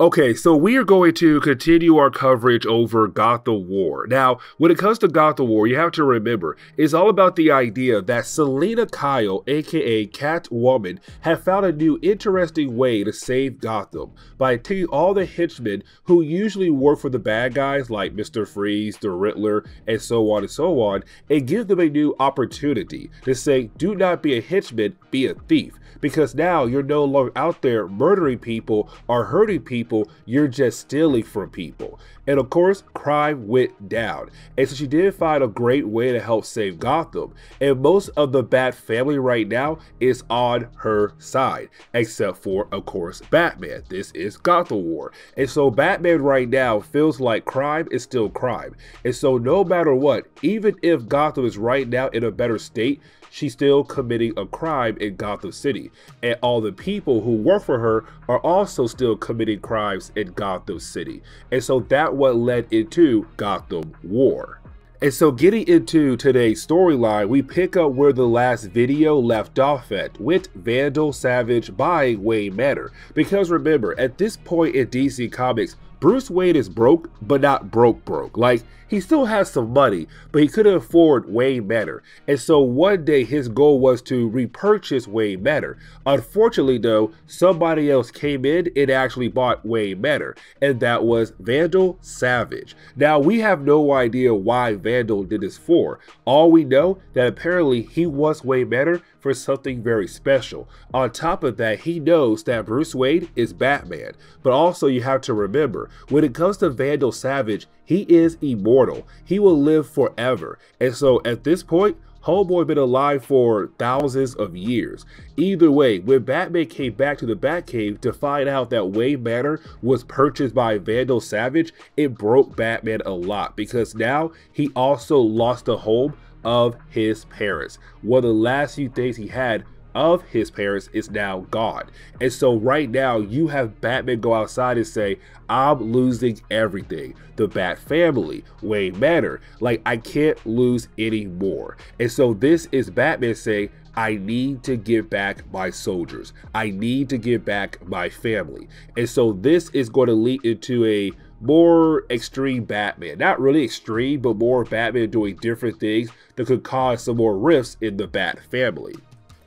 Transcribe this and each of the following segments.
Okay, so we are going to continue our coverage over Gotham War. Now, when it comes to Gotham War, you have to remember, it's all about the idea that Selina Kyle, aka Catwoman, have found a new interesting way to save Gotham by taking all the henchmen who usually work for the bad guys like Mr. Freeze, the Riddler, and so on, and give them a new opportunity to say, do not be a henchman, be a thief. Because now you're no longer out there murdering people or hurting people, you're just stealing from people. And of course, crime went down. And so she did find a great way to help save Gotham. And most of the Bat family right now is on her side, except for, of course, Batman. This is Gotham War. And so Batman right now feels like crime is still crime. And so no matter what, even if Gotham is right now in a better state, she's still committing a crime in Gotham City. And all the people who work for her are also still committing crimes in Gotham City. And so that's what led into Gotham War. And so getting into today's storyline, we pick up where the last video left off at, with Vandal Savage buying Wayne Manor. Because remember, at this point in DC Comics, Bruce Wayne is broke, but not broke. Like, he still has some money, but he couldn't afford Wayne Manor. And so one day his goal was to repurchase Wayne Manor. Unfortunately though, somebody else came in and actually bought Wayne Manor, and that was Vandal Savage. Now we have no idea why Vandal did this for. All we know that apparently he wants Wayne Manor for something very special. On top of that, he knows that Bruce Wayne is Batman. But also you have to remember, when it comes to Vandal Savage, he is immortal. He will live forever. And so at this point, Homeboy been alive for thousands of years. Either way, when Batman came back to the Batcave to find out that Wayne Manor was purchased by Vandal Savage, it broke Batman a lot because now he also lost the home of his parents. One of the last few things he had of his parents is now gone. And so right now you have Batman go outside and say, I'm losing everything. The Bat family, Wayne Manor, like I can't lose any more. And so this is Batman saying, I need to give back my soldiers. I need to give back my family. And so this is going to lead into a more extreme Batman. Not really extreme, but more Batman doing different things that could cause some more rifts in the Bat family.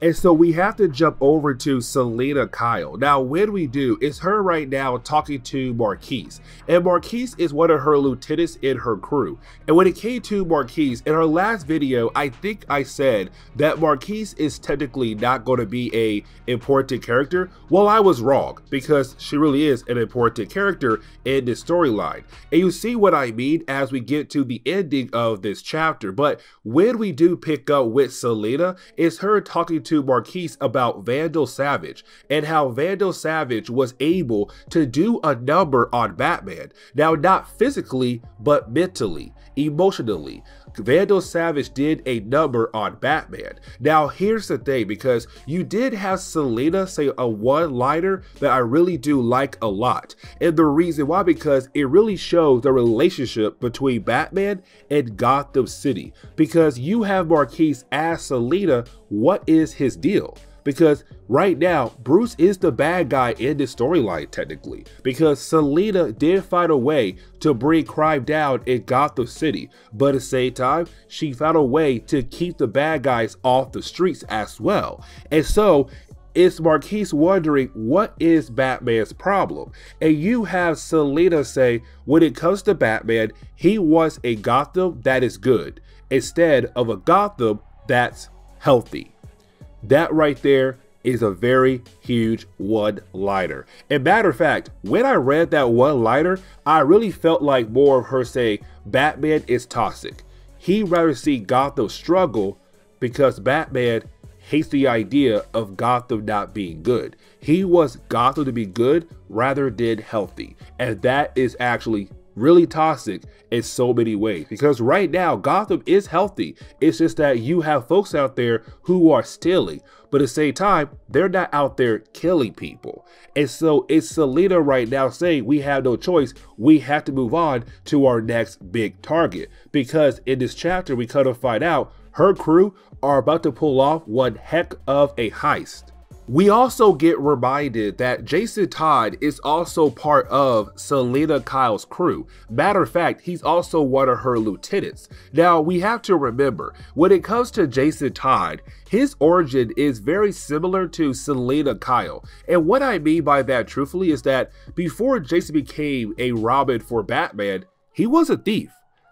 And so we have to jump over to Selina Kyle. Now, when we do, it's her right now talking to Marquise. And Marquise is one of her lieutenants in her crew. And when it came to Marquise, in her last video, I think I said that Marquise is technically not going to be a important character. Well, I was wrong, because she really is an important character in this storyline. And you see what I mean as we get to the ending of this chapter. But when we do pick up with Selina, it's her talking to Marquise about Vandal Savage and how Vandal Savage was able to do a number on Batman. Now, not physically, but mentally, emotionally. Vandal Savage did a number on Batman. Now, here's the thing, because you did have Selina say a one-liner that I really do like a lot. And the reason why, because it really shows the relationship between Batman and Gotham City. Because you have Marquise ask Selina, what is his deal? Because right now, Bruce is the bad guy in this storyline technically, because Selina did find a way to bring crime down in Gotham City, but at the same time, she found a way to keep the bad guys off the streets as well. And so, it's Marquise wondering, what is Batman's problem? And you have Selina say, when it comes to Batman, he wants a Gotham that is good, instead of a Gotham that's healthy. That right there is a very huge one-liner. And matter of fact, when I read that one-liner, I really felt like more of her saying, Batman is toxic. He'd rather see Gotham struggle because Batman hates the idea of Gotham not being good. He wants Gotham to be good rather than healthy. And that is actually really toxic in so many ways, because right now Gotham is healthy. It's just that you have folks out there who are stealing, but at the same time they're not out there killing people. And so it's Selina right now saying, we have no choice, we have to move on to our next big target, because in this chapter we kind of find out her crew are about to pull off one heck of a heist. We also get reminded that Jason Todd is also part of Selina Kyle's crew. Matter of fact, he's also one of her lieutenants. Now, we have to remember, when it comes to Jason Todd, his origin is very similar to Selina Kyle. And what I mean by that, truthfully, is that before Jason became a Robin for Batman, he was a thief.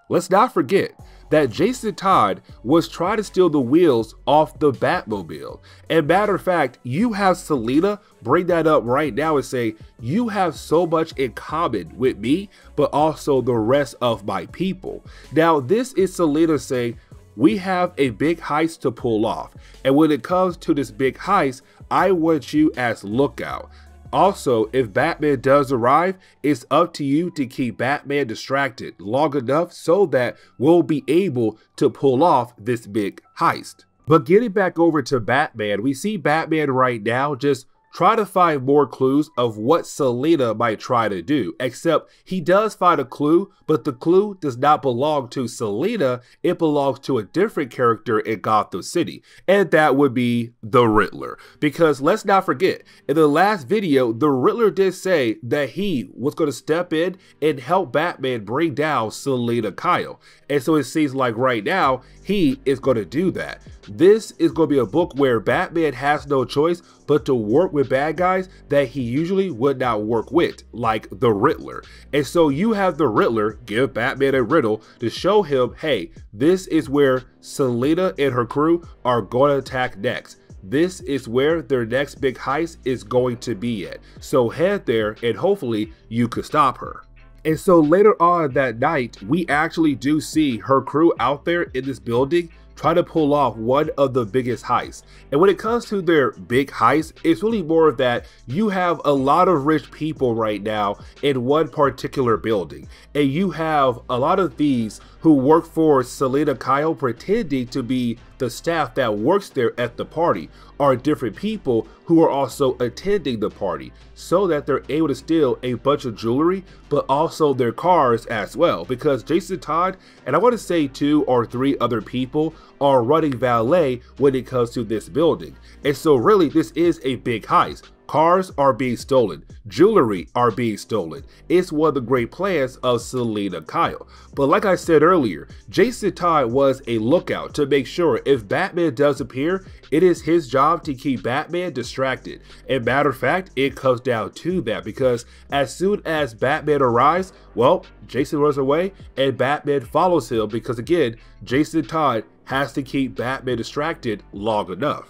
Let's not forget that Jason Todd was trying to steal the wheels off the Batmobile. And matter of fact, you have Selina bring that up right now and say, you have so much in common with me, but also the rest of my people. Now, this is Selina saying, we have a big heist to pull off. And when it comes to this big heist, I want you as lookout. Also, if Batman does arrive, it's up to you to keep Batman distracted long enough so that we'll be able to pull off this big heist. But getting back over to Batman, we see Batman right now just try to find more clues of what Selina might try to do, except he does find a clue, but the clue does not belong to Selina, it belongs to a different character in Gotham City, and that would be the Riddler. Because let's not forget, in the last video, the Riddler did say that he was going to step in and help Batman bring down Selina Kyle, and so it seems like right now, he is going to do that. This is going to be a book where Batman has no choice but to work with bad guys that he usually would not work with, like the Riddler. And so you have the Riddler give Batman a riddle to show him, hey, this is where Selina and her crew are going to attack next. This is where their next big heist is going to be at. So head there and hopefully you could stop her. And so later on that night, we actually do see her crew out there in this building try to pull off one of the biggest heists. And when it comes to their big heist, it's really more of that you have a lot of rich people right now in one particular building. And you have a lot of thieves who work for Selina Kyle pretending to be the staff that works there at the party, are different people who are also attending the party so that they're able to steal a bunch of jewelry, but also their cars as well. Because Jason Todd, and I want to say 2 or 3 other people, are running valet when it comes to this building. And so really this is a big heist. Cars are being stolen, jewelry are being stolen. It's one of the great plans of Selina Kyle. But like I said earlier, Jason Todd was a lookout to make sure if Batman does appear, it is his job to keep Batman distracted. And matter of fact, it comes down to that because as soon as Batman arrives, well, Jason runs away and Batman follows him because again, Jason Todd has to keep Batman distracted long enough.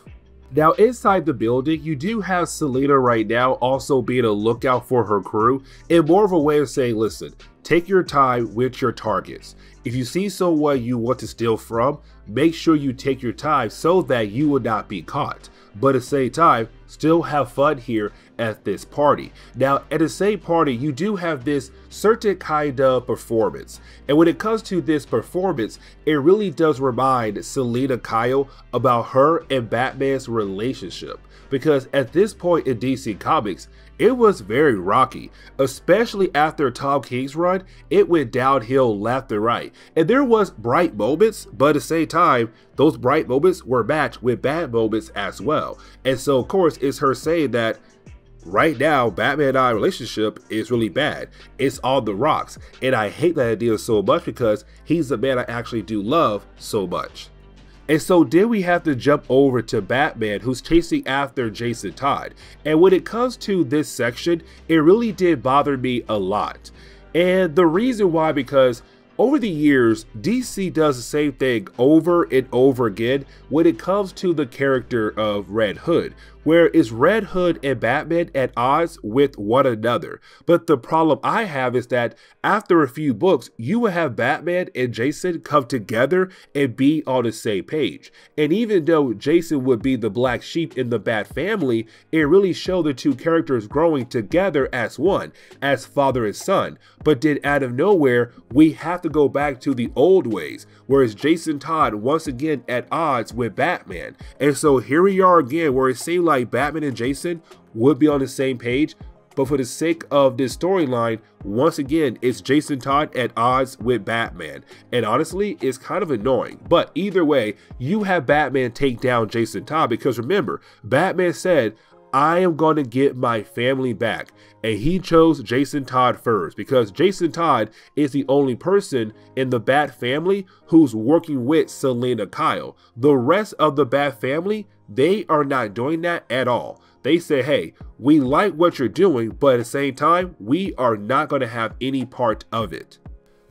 Now inside the building, you do have Selina right now also being a lookout for her crew in more of a way of saying, listen, take your time with your targets. If you see someone you want to steal from, make sure you take your time so that you will not be caught. But at the same time, still have fun here at this party. Now, at the same party, you do have this certain kind of performance. And when it comes to this performance, it really does remind Selina Kyle about her and Batman's relationship. Because at this point in DC Comics, it was very rocky, especially after Tom King's run, it went downhill left and right. And there was bright moments, but at the same time, those bright moments were matched with bad moments as well. And so of course, it's her saying that right now, Batman and I relationship is really bad. It's on the rocks. And I hate that idea so much because he's the man I actually do love so much. And so then we have to jump over to Batman, who's chasing after Jason Todd. And when it comes to this section, it really did bother me a lot. And the reason why, because over the years, DC does the same thing over and over again when it comes to the character of Red Hood, where is Red Hood and Batman at odds with one another. But the problem I have is that after a few books, you will have Batman and Jason come together and be on the same page. And even though Jason would be the black sheep in the Bat family, it really showed the two characters growing together as one, as father and son. But then out of nowhere, we have to go back to the old ways, whereas Jason Todd once again at odds with Batman. And so here we are again, where it seemed like Batman and Jason would be on the same page, but for the sake of this storyline, once again, it's Jason Todd at odds with Batman. And honestly, it's kind of annoying. But either way, you have Batman take down Jason Todd because remember, Batman said, I am going to get my family back. And he chose Jason Todd first because Jason Todd is the only person in the Bat family who's working with Selina Kyle. The rest of the Bat family, they are not doing that at all. They say, hey, we like what you're doing, but at the same time, we are not going to have any part of it.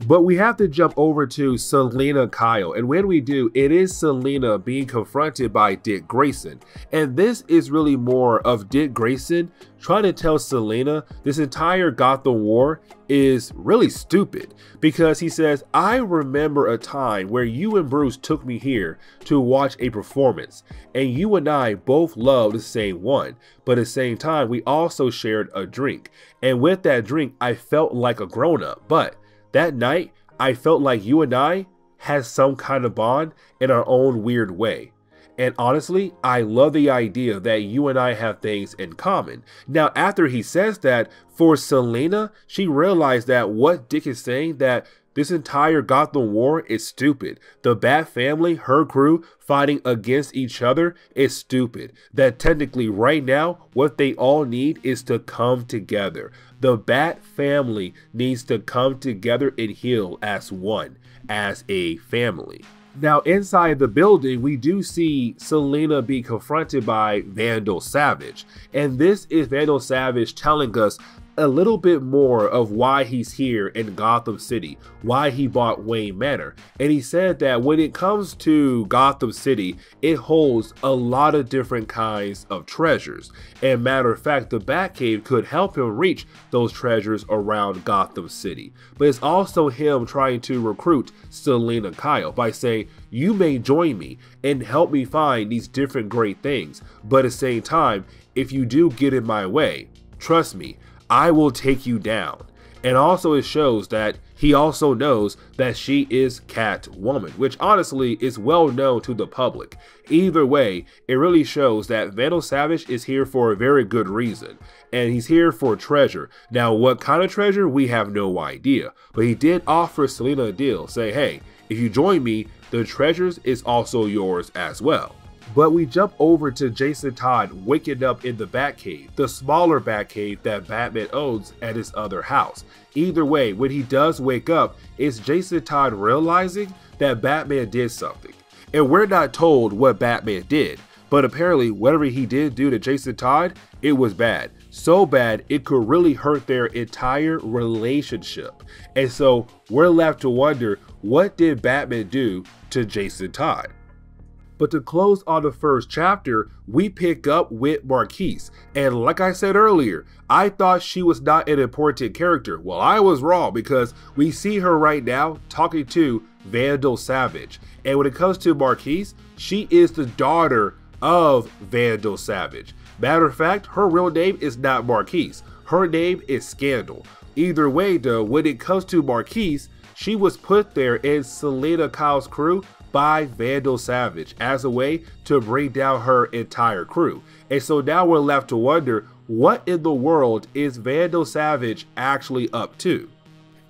But we have to jump over to Selina Kyle, and when we do, it is Selina being confronted by Dick Grayson. And this is really more of Dick Grayson trying to tell Selina this entire Gotham War is really stupid, because he says, I remember a time where you and Bruce took me here to watch a performance, and you and I both loved the same one, but at the same time, we also shared a drink. And with that drink, I felt like a grown-up, but that night, I felt like you and I had some kind of bond in our own weird way. And honestly, I love the idea that you and I have things in common. Now, after he says that, for Selina, she realized that what Dick is saying, that this entire Gotham War is stupid. The Bat family, her crew, fighting against each other is stupid. That technically right now, what they all need is to come together. The Bat family needs to come together and heal as one, as a family. Now, inside the building, we do see Selina be confronted by Vandal Savage. And this is Vandal Savage telling us a little bit more of why he's here in Gotham City, why he bought Wayne Manor. And he said that when it comes to Gotham City, it holds a lot of different kinds of treasures. And matter of fact, the Batcave could help him reach those treasures around Gotham City. But it's also him trying to recruit Selina Kyle by saying, you may join me and help me find these different great things. But at the same time, if you do get in my way, trust me, I will take you down. And also it shows that he also knows that she is Catwoman, which honestly is well known to the public. Either way, it really shows that Vandal Savage is here for a very good reason. And he's here for treasure. Now, what kind of treasure? We have no idea. But he did offer Selina a deal. Say, hey, if you join me, the treasures is also yours as well. But we jump over to Jason Todd waking up in the Batcave, the smaller Batcave that Batman owns at his other house. Either way, when he does wake up, it's Jason Todd realizing that Batman did something. And we're not told what Batman did, but apparently whatever he did do to Jason Todd, it was bad. So bad, it could really hurt their entire relationship. And so we're left to wonder, what did Batman do to Jason Todd? But to close on the first chapter, we pick up with Marquise. And like I said earlier, I thought she was not an important character. Well, I was wrong, because we see her right now talking to Vandal Savage. And when it comes to Marquise, she is the daughter of Vandal Savage. Matter of fact, her real name is not Marquise. Her name is Scandal. Either way though, when it comes to Marquise, she was put there in Selina Kyle's crew by Vandal Savage as a way to bring down her entire crew. And so now we're left to wonder, what in the world is Vandal Savage actually up to?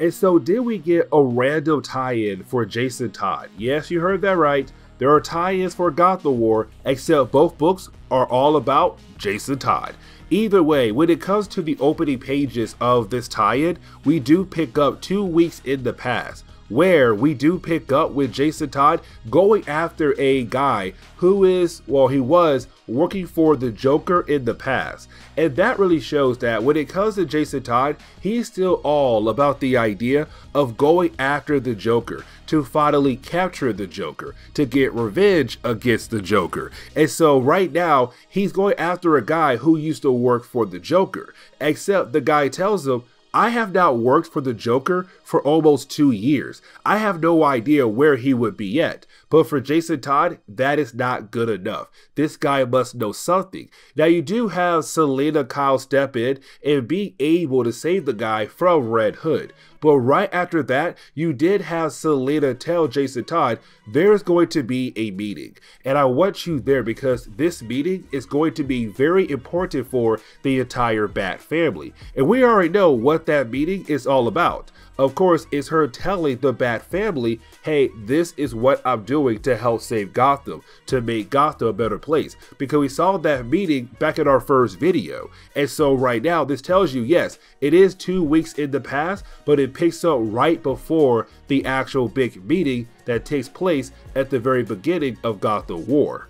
And so did we get a random tie-in for Jason Todd? Yes, you heard that right. There are tie-ins for Gotham War, except both books are all about Jason Todd. Either way, when it comes to the opening pages of this tie-in, we do pick up 2 weeks in the past, where we do pick up with Jason Todd going after a guy who is, well, he was working for the Joker in the past. And that really shows that when it comes to Jason Todd, he's still all about the idea of going after the Joker, to finally capture the Joker, to get revenge against the Joker. And so right now, he's going after a guy who used to work for the Joker, except the guy tells him, I have not worked for the Joker for almost 2 years. I have no idea where he would be yet. But for Jason Todd, that is not good enough. This guy must know something. Now you do have Selina Kyle step in and be able to save the guy from Red Hood. But right after that, you did have Selina tell Jason Todd there's going to be a meeting. And I want you there because this meeting is going to be very important for the entire Bat family. And we already know what what that meeting is all about. Of course, it's her telling the Bat family, hey, this is what I'm doing to help save Gotham, to make Gotham a better place. Because we saw that meeting back in our first video. And so right now, this tells you, yes, it is 2 weeks in the past, but it picks up right before the actual big meeting that takes place at the very beginning of Gotham War.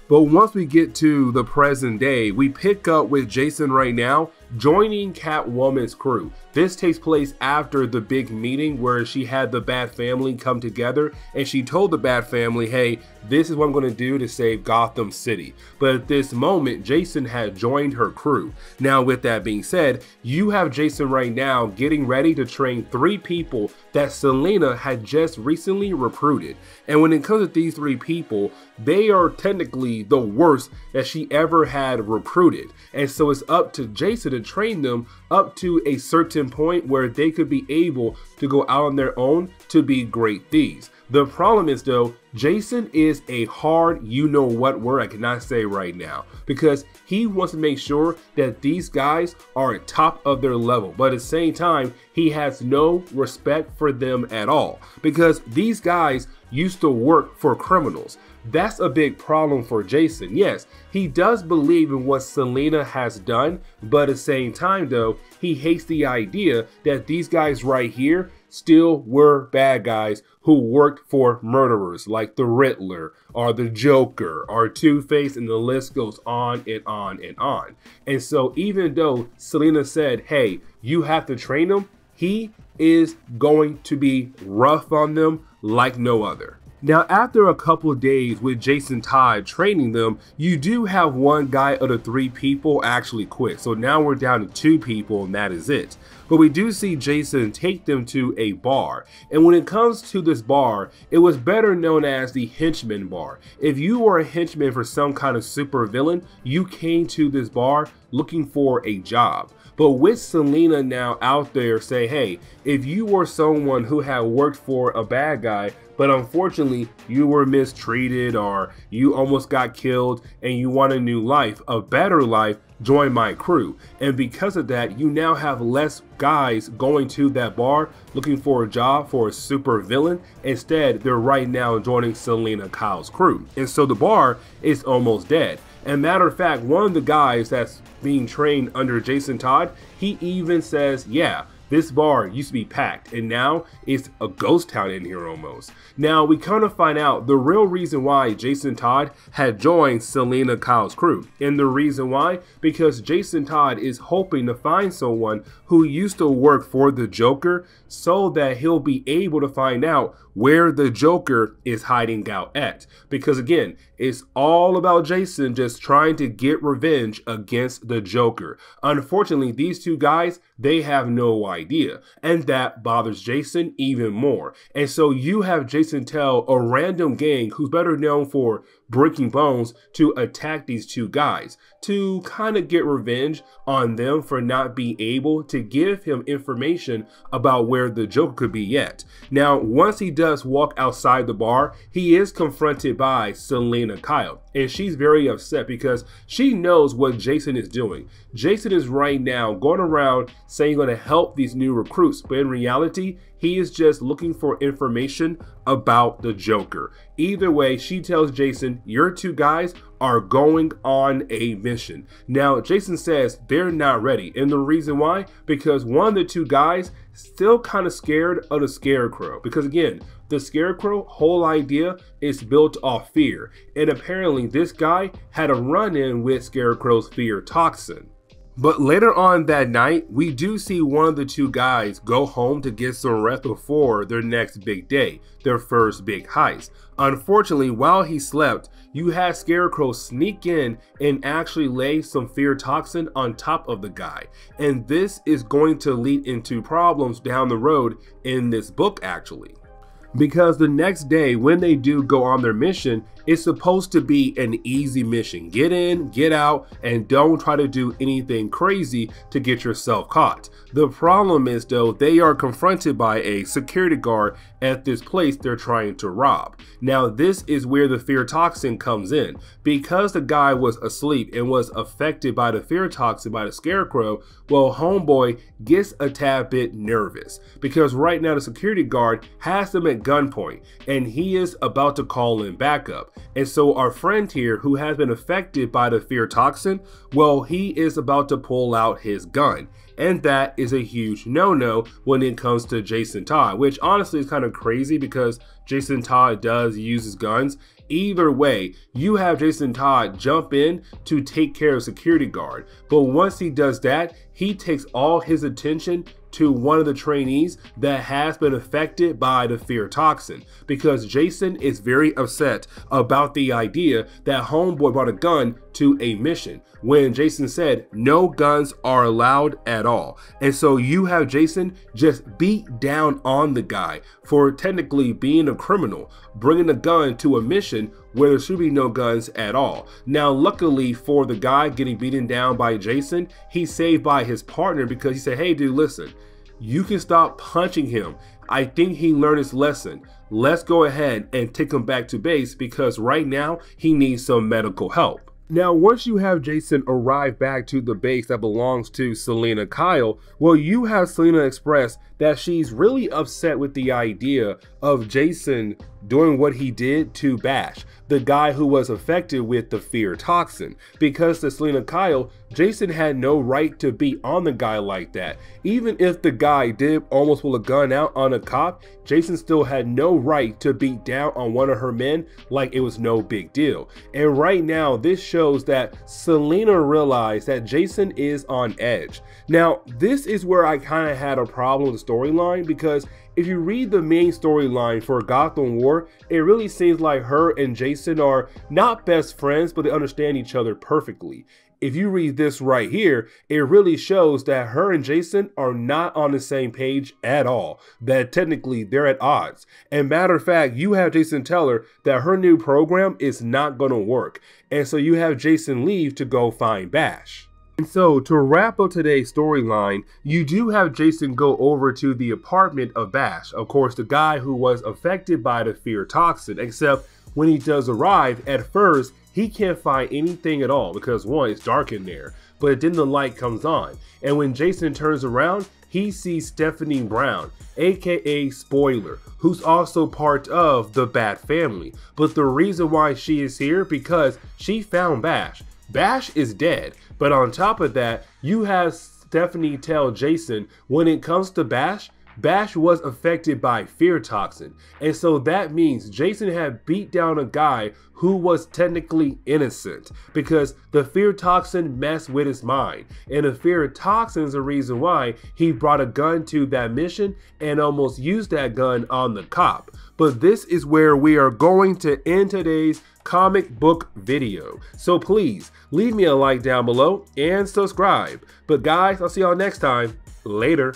But once we get to the present day, we pick up with Jason right now joining Catwoman's crew. This takes place after the big meeting where she had the Bat family come together and she told the Bat family, hey, this is what I'm going to do to save Gotham City. But at this moment, Jason had joined her crew. Now, with that being said, you have Jason right now getting ready to train 3 people that Selina had just recently recruited. And when it comes to these 3 people, they are technically the worst that she ever had recruited. And so it's up to Jason to train them up to a certain point where they could be able to go out on their own to be great thieves. The problem is though, Jason is a hard you-know-what word I cannot say right now, because he wants to make sure that these guys are at top of their level, but at the same time, he has no respect for them at all, because these guys used to work for criminals. That's a big problem for Jason. Yes, he does believe in what Selina has done, but at the same time though, he hates the idea that these guys right here still were bad guys who worked for murderers like the Riddler or the Joker or Two-Face, and the list goes on and on and on. And so even though Selina said, hey, you have to train them, he is going to be rough on them like no other. Now, after a couple of days with Jason Todd training them, you do have one guy out of 3 people actually quit. So now we're down to 2 people and that is it. But we do see Jason take them to a bar. And when it comes to this bar, it was better known as the Henchman Bar. If you were a henchman for some kind of super villain, you came to this bar looking for a job. But with Selina now out there say, hey, if you were someone who had worked for a bad guy, but unfortunately you were mistreated or you almost got killed and you want a new life, a better life, join my crew. And because of that, you now have less guys going to that bar looking for a job for a super villain. Instead, they're right now joining Selina Kyle's crew. And so the bar is almost dead. And matter of fact, one of the guys that's being trained under Jason Todd, he even says, yeah, this bar used to be packed and now it's a ghost town in here almost. Now we kind of find out the real reason why Jason Todd had joined Selina Kyle's crew. And the reason why, because Jason Todd is hoping to find someone who used to work for the Joker so that he'll be able to find out where the Joker is hiding out at. Because again, it's all about Jason just trying to get revenge against the Joker. Unfortunately, these 2 guys, they have no idea. And that bothers Jason even more. And so you have Jason tell a random gang who's better known for breaking bones to attack these 2 guys to kind of get revenge on them for not being able to give him information about where the Joker could be at. Now, once he does walk outside the bar, he is confronted by Selina Kyle, and she's very upset because she knows what Jason is doing. Jason is right now going around saying he's going to help these new recruits, but in reality, he is just looking for information about the Joker. Either way, she tells Jason, your 2 guys are going on a mission. Now, Jason says they're not ready. And the reason why? Because one of the 2 guys still kind of scared of the Scarecrow. Because again, the Scarecrow whole idea is built off fear. And apparently this guy had a run-in with Scarecrow's fear toxin. But later on that night, we do see one of the 2 guys go home to get some rest before their next big day, their first big heist. Unfortunately, while he slept, you had Scarecrow sneak in and actually lay some fear toxin on top of the guy. And this is going to lead into problems down the road in this book actually. because the next day when they do go on their mission, it's supposed to be an easy mission. Get in, get out, and don't try to do anything crazy to get yourself caught. The problem is though, they are confronted by a security guard at this place they're trying to rob. Now this is where the fear toxin comes in. Because the guy was asleep and was affected by the fear toxin by the scarecrow, well, homeboy gets a tad bit nervous because right now the security guard has him at gunpoint and he is about to call in backup. And so our friend here, who has been affected by the fear toxin, well, he is about to pull out his gun. And that is a huge no-no when it comes to Jason Todd, which honestly is kind of crazy because Jason Todd does use his guns. Either way, you have Jason Todd jump in to take care of security guard. But once he does that, he takes all his attention to one of the trainees that has been affected by the fear toxin, because Jason is very upset about the idea that homeboy brought a gun to a mission when Jason said no guns are allowed at all. And so you have Jason just beat down on the guy for technically being a criminal, bringing a gun to a mission where there should be no guns at all. Now, luckily for the guy getting beaten down by Jason, he's saved by his partner because he said, hey dude, listen, you can stop punching him. I think he learned his lesson. Let's go ahead and take him back to base because right now he needs some medical help. Now, once you have Jason arrive back to the base that belongs to Selina Kyle, well, you have Selina express that she's really upset with the idea of Jason doing what he did to Bash, the guy who was affected with the fear toxin. Because to Selina Kyle, Jason had no right to be on the guy like that. Even if the guy did almost pull a gun out on a cop, Jason still had no right to beat down on one of her men like it was no big deal. And right now, this shows that Selina realized that Jason is on edge. Now, this is where I kind of had a problem with the storyline, because if you read the main storyline for Gotham War, it really seems like her and Jason are not best friends, but they understand each other perfectly. If you read this right here, it really shows that her and Jason are not on the same page at all, that technically they're at odds. And matter of fact, you have Jason tell her that her new program is not going to work. And so you have Jason leave to go find Bash. And so to wrap up today's storyline, you do have Jason go over to the apartment of Bash, of course the guy who was affected by the fear toxin, except when he does arrive, at first he can't find anything at all because one, it's dark in there, but then the light comes on. And when Jason turns around, he sees Stephanie Brown, aka Spoiler, who's also part of the Bat family. But the reason why she is here, because she found Bash. Bash is dead, but on top of that, you have Stephanie tell Jason when it comes to Bash, Bash was affected by fear toxin. And so that means Jason had beat down a guy who was technically innocent because the fear toxin messed with his mind. And the fear toxin is the reason why he brought a gun to that mission and almost used that gun on the cop. But this is where we are going to end today's comic book video. So please leave me a like down below and subscribe. But guys, I'll see y'all next time. Later.